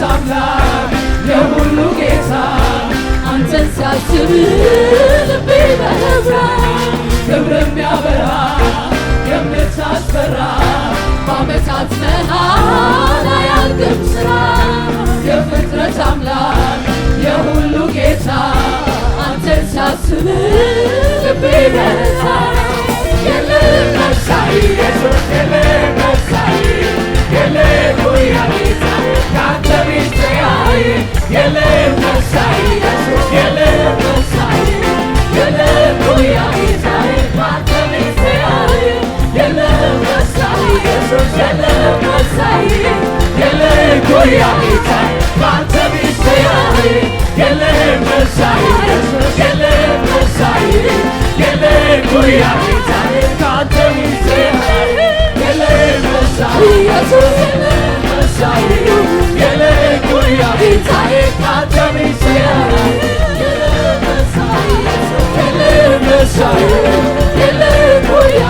አምላክ የሁሉ ጌታ አንተን ሲያስብ ልቤ በረታ ክብር የሚያበራ የምታስፈራ በዓመታት መሃል አያልቅም ሥራ የፍጥረት አምላክ የሁሉ ጌታ አንተን ሲያስብ ልቤ በረታ የለም መሳይ ኢየሱስ የለም መሳይ የሌሉያ ጌታ ካንተ ሚስጥራይ የለም መሳይ ኢየሱስ የለም መሳይ የሌሉያ ጌታ ካንተ ሚስጥራይ የለም መሳይ ኢየሱስ የለም መሳይ የሌሉያ ጌታ ካንተ ሚስጥራይ የለም መሳይ ኢየሱስ የለም መሳይ የሌሉያ ጌታ ካንተ ሚስጥራይ የለም መሳይ ኢየሱስ የለም መሳይ የሌሉያ ጌታ ካንተ ሚስጥራይ የለም መሳይ ኢየሱስ የለም መሳይ የሌሉያ